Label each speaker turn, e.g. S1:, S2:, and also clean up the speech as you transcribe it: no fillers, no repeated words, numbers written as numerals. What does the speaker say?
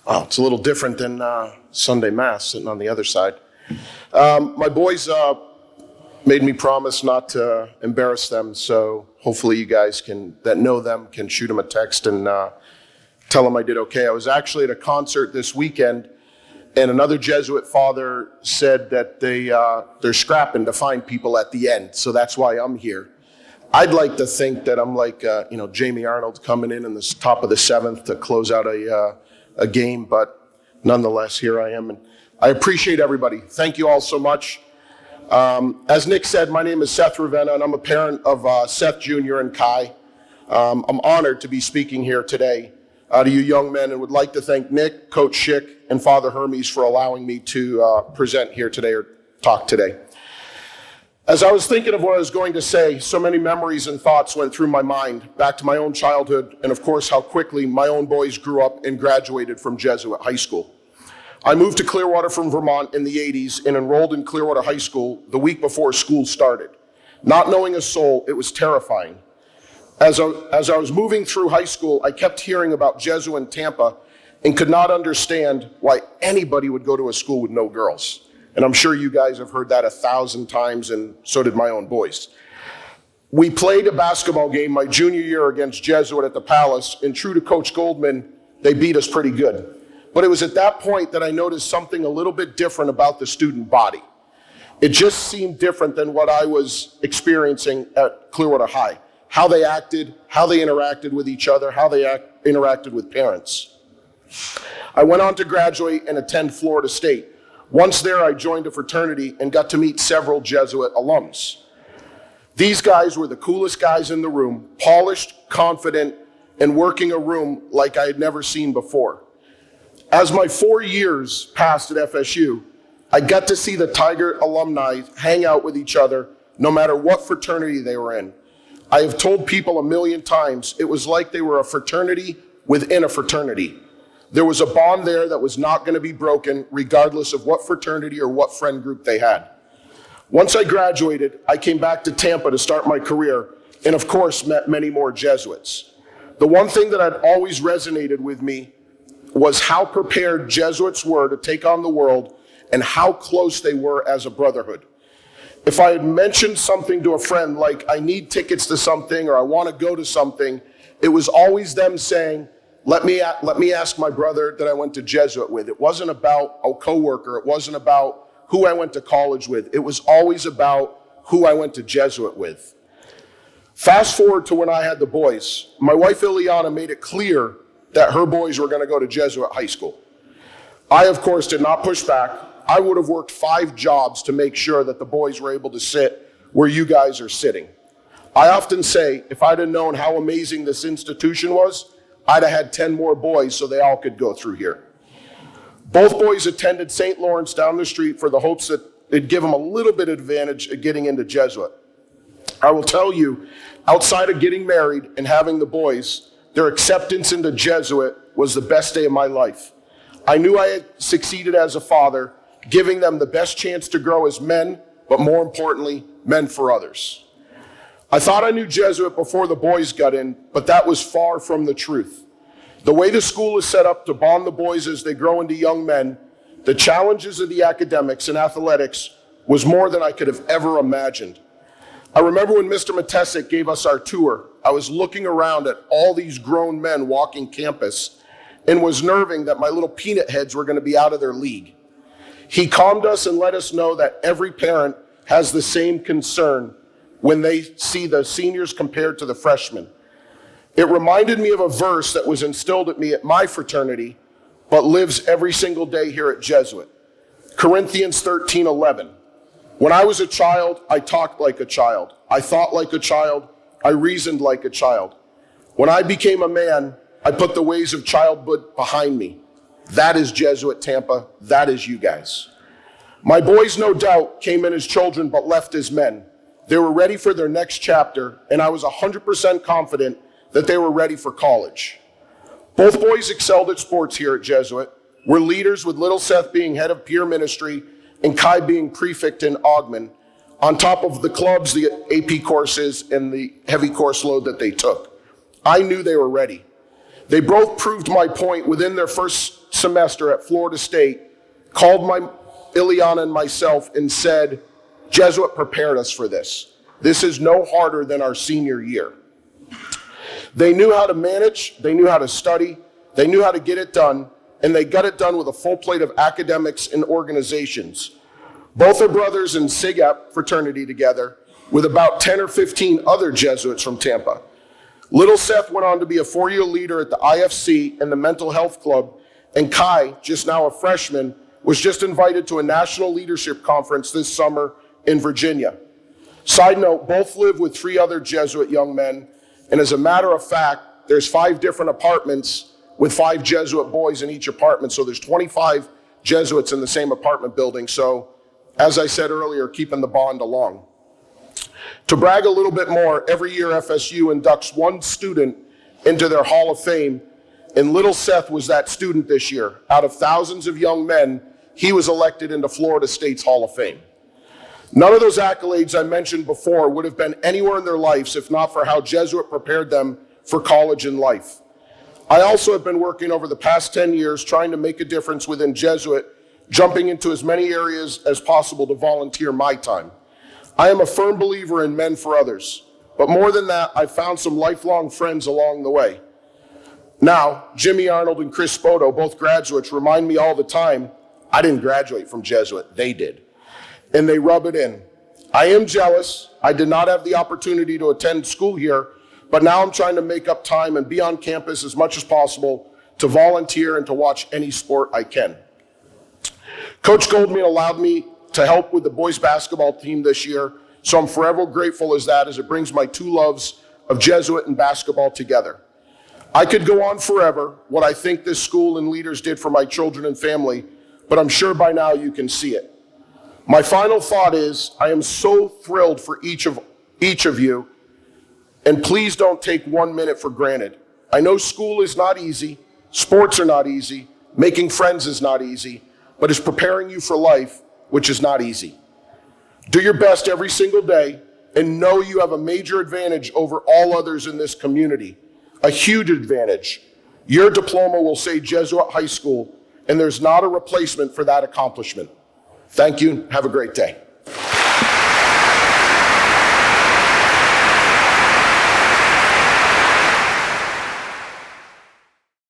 S1: Oh, it's a little different than Sunday Mass, sitting on the other side. My boys made me promise not to embarrass them, so hopefully you guys that know them can shoot them a text and tell them I did okay. I was actually at a concert this weekend, and another Jesuit father said that they're scrapping to find people at the end, so that's why I'm here. I'd like to think that I'm like Jamie Arnold coming in the top of the seventh to close out a game, but nonetheless, here I am, and I appreciate everybody. Thank you all so much. As Nick said, my name is Seth Ravenna, and I'm a parent of Seth Jr. and Kai. I'm honored to be speaking here today to you young men, and would like to thank Nick, Coach Schick, and Father Hermes for allowing me to present here today or talk today. As I was thinking of what I was going to say, so many memories and thoughts went through my mind, back to my own childhood, and of course how quickly my own boys grew up and graduated from Jesuit High School. I moved to Clearwater from Vermont in the 80s and enrolled in Clearwater High School the week before school started. Not knowing a soul, it was terrifying. As I was moving through high school, I kept hearing about Jesuit in Tampa and could not understand why anybody would go to a school with no girls. And I'm sure you guys have heard that 1,000 times, and so did my own boys. We played a basketball game my junior year against Jesuit at the Palace, and true to Coach Goldman, they beat us pretty good. But it was at that point that I noticed something a little bit different about the student body. It just seemed different than what I was experiencing at Clearwater High. How they acted, how they interacted with each other, how they interacted with parents. I went on to graduate and attend Florida State. Once there, I joined a fraternity and got to meet several Jesuit alums. These guys were the coolest guys in the room, polished, confident, and working a room like I had never seen before. As my 4 years passed at FSU, I got to see the Tiger alumni hang out with each other no matter what fraternity they were in. I have told people a million times, it was like they were a fraternity within a fraternity. There was a bond there that was not going to be broken regardless of what fraternity or what friend group they had. Once I graduated, I came back to Tampa to start my career and of course met many more Jesuits. The one thing that had always resonated with me was how prepared Jesuits were to take on the world and how close they were as a brotherhood. If I had mentioned something to a friend like I need tickets to something or I want to go to something, it was always them saying, let me ask my brother that I went to Jesuit with. It wasn't about a coworker. It wasn't about who I went to college with. It was always about who I went to Jesuit with. Fast forward to when I had the boys. My wife Ileana made it clear that her boys were going to go to Jesuit High School. I, of course, did not push back. I would have worked 5 jobs to make sure that the boys were able to sit where you guys are sitting. I often say, if I'd have known how amazing this institution was, I'd have had 10 more boys so they all could go through here. Both boys attended St. Lawrence down the street for the hopes that it'd give them a little bit of advantage of getting into Jesuit. I will tell you, outside of getting married and having the boys, their acceptance into Jesuit was the best day of my life. I knew I had succeeded as a father, giving them the best chance to grow as men, but more importantly, men for others. I thought I knew Jesuit before the boys got in, but that was far from the truth. The way the school is set up to bond the boys as they grow into young men, the challenges of the academics and athletics was more than I could have ever imagined. I remember when Mr. Matesic gave us our tour, I was looking around at all these grown men walking campus and was nerving that my little peanut heads were going to be out of their league. He calmed us and let us know that every parent has the same concern when they see the seniors compared to the freshmen. It reminded me of a verse that was instilled at me at my fraternity, but lives every single day here at Jesuit. Corinthians 13:11. When I was a child, I talked like a child. I thought like a child. I reasoned like a child. When I became a man, I put the ways of childhood behind me. That is Jesuit Tampa. That is you guys. My boys, no doubt, came in as children but left as men. They were ready for their next chapter, and I was 100% confident that they were ready for college. Both boys excelled at sports here at Jesuit, were leaders with little Seth being head of peer ministry and Kai being prefect in Augmen, on top of the clubs, the AP courses, and the heavy course load that they took. I knew they were ready. They both proved my point within their first semester at Florida State, called Ileana and myself and said, Jesuit prepared us for this. This is no harder than our senior year. They knew how to manage, they knew how to study, they knew how to get it done, and they got it done with a full plate of academics and organizations. Both are brothers in Sig Ep fraternity together with about 10 or 15 other Jesuits from Tampa. Little Seth went on to be a 4-year leader at the IFC and the Mental Health Club, and Kai, just now a freshman, was just invited to a national leadership conference this summer in Virginia. Side note, both live with 3 other Jesuit young men, and as a matter of fact, there's 5 different apartments with 5 Jesuit boys in each apartment, so there's 25 Jesuits in the same apartment building, so as I said earlier, keeping the bond along. To brag a little bit more, every year FSU inducts one student into their Hall of Fame, and little Seth was that student this year. Out of thousands of young men, he was elected into Florida State's Hall of Fame. None of those accolades I mentioned before would have been anywhere in their lives if not for how Jesuit prepared them for college and life. I also have been working over the past 10 years trying to make a difference within Jesuit, jumping into as many areas as possible to volunteer my time. I am a firm believer in men for others, but more than that, I've found some lifelong friends along the way. Now, Jimmy Arnold and Chris Spoto, both graduates, remind me all the time, I didn't graduate from Jesuit, they did. And they rub it in. I am jealous. I did not have the opportunity to attend school here, but now I'm trying to make up time and be on campus as much as possible to volunteer and to watch any sport I can. Coach Goldman allowed me to help with the boys basketball team this year, so I'm forever grateful as it brings my 2 loves of Jesuit and basketball together. I could go on forever, what I think this school and leaders did for my children and family, but I'm sure by now you can see it. My final thought is, I am so thrilled for each of you, and please don't take 1 minute for granted. I know school is not easy, sports are not easy, making friends is not easy, but it's preparing you for life, which is not easy. Do your best every single day and know you have a major advantage over all others in this community, a huge advantage. Your diploma will say Jesuit High School, and there's not a replacement for that accomplishment. Thank you. Have a great day.